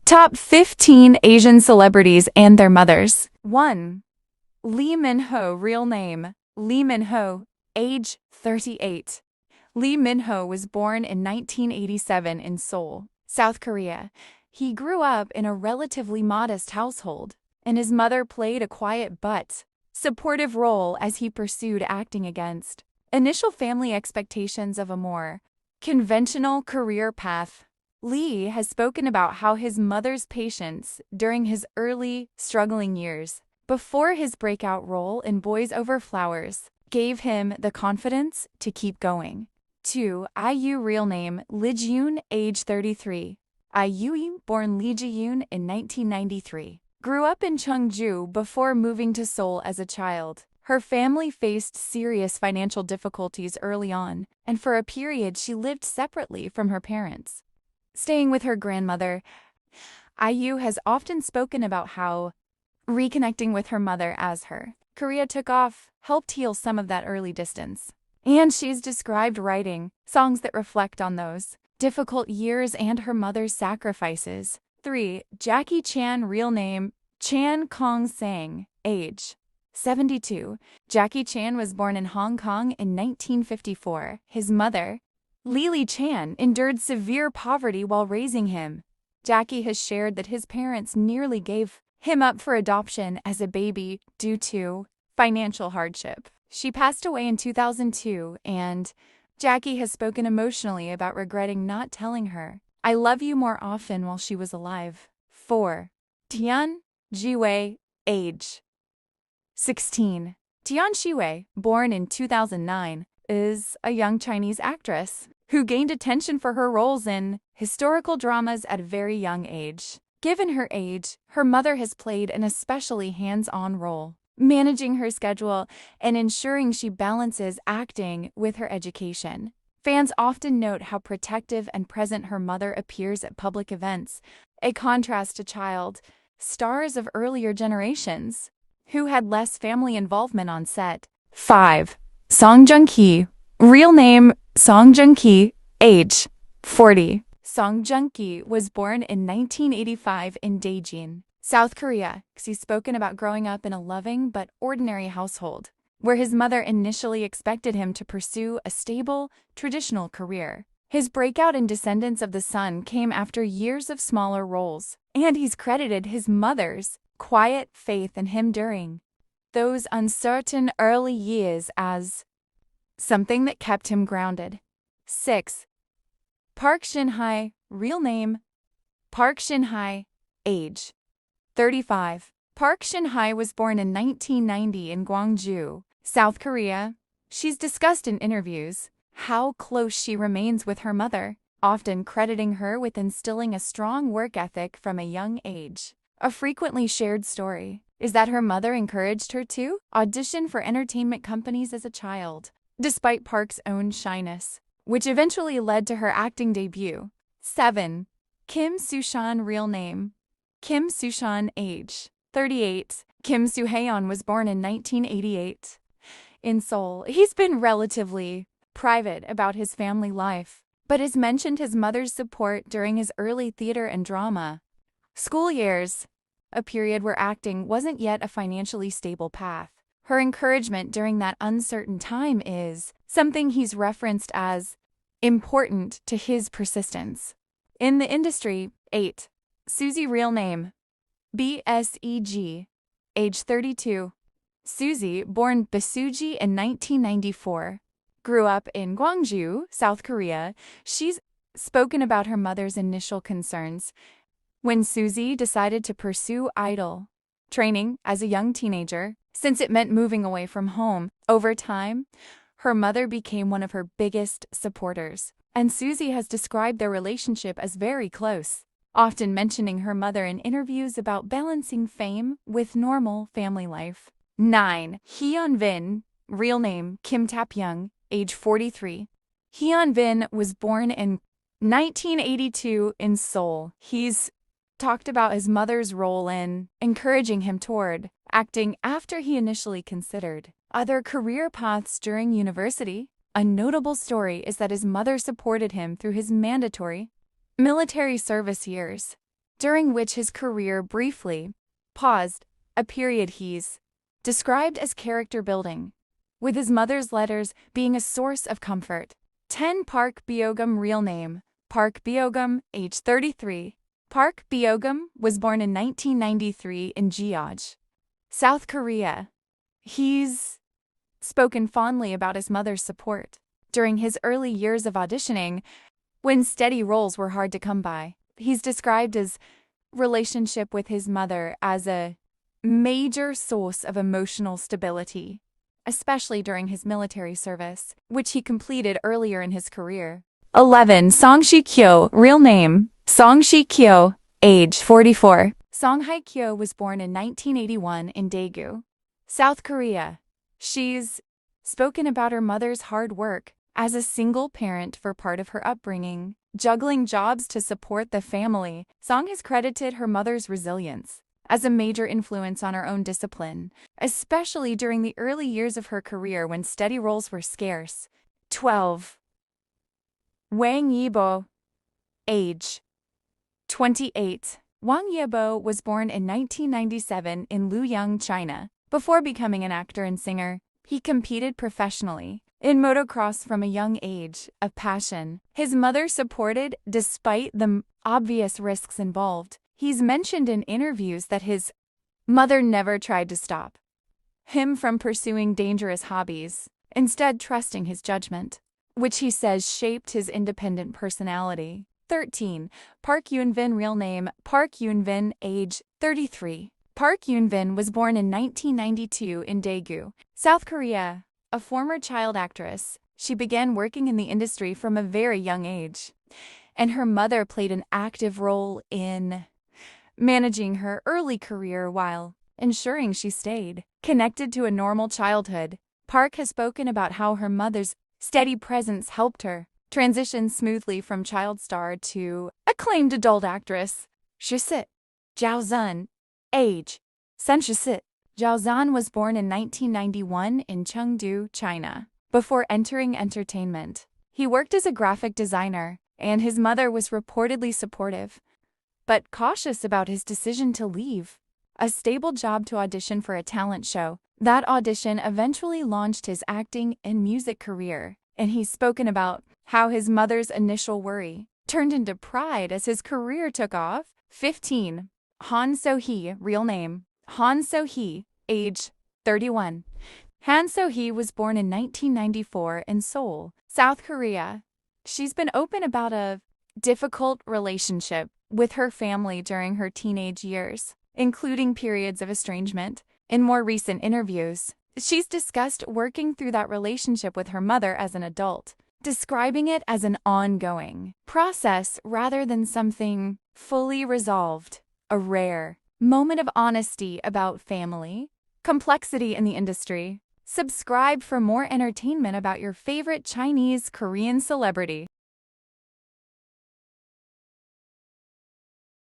Top 15 Asian celebrities and their mothers. 1. Lee Min-ho, real name, Lee Min-ho, age 38. Lee Min-ho was born in 1987 in Seoul, South Korea. He grew up in a relatively modest household, and his mother played a quiet but supportive role as he pursued acting against initial family expectations of a more conventional career path. Lee has spoken about how his mother's patience during his early, struggling years, before his breakout role in Boys Over Flowers, gave him the confidence to keep going. 2. IU, real name, Lee Ji-yoon, age 33. IU, born Lee Ji-yoon in 1993, grew up in Cheongju before moving to Seoul as a child. Her family faced serious financial difficulties early on, and for a period she lived separately from her parents, staying with her grandmother. IU has often spoken about how reconnecting with her mother as her career took off helped heal some of that early distance. And she's described writing songs that reflect on those difficult years and her mother's sacrifices. 3. Jackie Chan, real name, Chan Kong-sang, age 72. Jackie Chan was born in Hong Kong in 1954. His mother, Lily Chan, endured severe poverty while raising him. Jackie has shared that his parents nearly gave him up for adoption as a baby due to financial hardship. She passed away in 2002, and Jackie has spoken emotionally about regretting not telling her "I love you" more often while she was alive. 4. Tian Ji-wei, age 16. Tian Ji-wei, born in 2009, is a young Chinese actress who gained attention for her roles in historical dramas at a very young age. Given her age, her mother has played an especially hands-on role, managing her schedule and ensuring she balances acting with her education. Fans often note how protective and present her mother appears at public events, a contrast to child stars of earlier generations who had less family involvement on set. 5. Song Joong-ki, real name Song Joong-ki, age 40. Song Joong-ki was born in 1985 in Daejeon, South Korea. He's spoken about growing up in a loving but ordinary household, where his mother initially expected him to pursue a stable, traditional career. His breakout in Descendants of the Sun came after years of smaller roles, and he's credited his mother's quiet faith in him during those uncertain early years as something that kept him grounded. 6. Park Shin-hye, real name, Park Shin-hye, age 35. Park Shin-hye was born in 1990 in Gwangju, South Korea. She's discussed in interviews how close she remains with her mother, often crediting her with instilling a strong work ethic from a young age. A frequently shared story is that her mother encouraged her to audition for entertainment companies as a child, despite Park's own shyness, which eventually led to her acting debut. 7. Kim Soo-hyun, real name, Kim Soo-hyun, age 38. Kim Soo-hyun was born in 1988 in Seoul. He's been relatively private about his family life, but has mentioned his mother's support during his early theater and drama school years, a period where acting wasn't yet a financially stable path. Her encouragement during that uncertain time is something he's referenced as important to his persistence in the industry. 8. Suzy, real name, BSEG, age 32. Suzy, born Besuji in 1994, grew up in Gwangju, South Korea. She's spoken about her mother's initial concerns when Suzy decided to pursue idol training as a young teenager, since it meant moving away from home. Over time, her mother became one of her biggest supporters, and Suzy has described their relationship as very close, often mentioning her mother in interviews about balancing fame with normal family life. 9. Hyun-bin, real name Kim Tae-pyung, age 43. Hyun-bin was born in 1982 in Seoul. He's talked about his mother's role in encouraging him toward acting after he initially considered other career paths during university. A notable story is that his mother supported him through his mandatory military service years, during which his career briefly paused, a period he's described as character building, with his mother's letters being a source of comfort. 10. Park Byogum real name, Park Byogum, age 33. Park Byogum was born in 1993 in Jeoj, South Korea. He's spoken fondly about his mother's support during his early years of auditioning, when steady roles were hard to come by. He's described his relationship with his mother as a major source of emotional stability, especially during his military service, which he completed earlier in his career. 11. Song Shi-kyo, real name, Song Shi-kyo, age 44. Song Hye-kyo was born in 1981 in Daegu, South Korea. She's spoken about her mother's hard work as a single parent for part of her upbringing, juggling jobs to support the family. Song has credited her mother's resilience as a major influence on her own discipline, especially during the early years of her career when steady roles were scarce. 12. Wang Yibo, age 28. Wang Yibo was born in 1997 in Luoyang, China. Before becoming an actor and singer, he competed professionally in motocross from a young age, a passion his mother supported despite the obvious risks involved. He's mentioned in interviews that his mother never tried to stop him from pursuing dangerous hobbies, instead trusting his judgment, which he says shaped his independent personality. 13. Park Yoon-vin real name, Park Yoon-vin, age 33. Park Yoon-vin was born in 1992 in Daegu, South Korea. A former child actress, she began working in the industry from a very young age, and her mother played an active role in managing her early career while ensuring she stayed connected to a normal childhood. Park has spoken about how her mother's steady presence helped her transition smoothly from child star to acclaimed adult actress. Shisi Zhao Zun, age 36. Zhao Zun was born in 1991 in Chengdu, China. Before entering entertainment, he worked as a graphic designer, and his mother was reportedly supportive, but cautious about his decision to leave a stable job to audition for a talent show. That audition eventually launched his acting and music career, and he's spoken about how his mother's initial worry turned into pride as his career took off. 15. Han So-hee, real name, Han So-hee, age 31. Han So-hee was born in 1994 in Seoul, South Korea. She's been open about a difficult relationship with her family during her teenage years, including periods of estrangement. In more recent interviews, she's discussed working through that relationship with her mother as an adult, describing it as an ongoing process rather than something fully resolved. A rare moment of honesty about family complexity in the industry. Subscribe for more entertainment about your favorite Chinese Korean celebrity.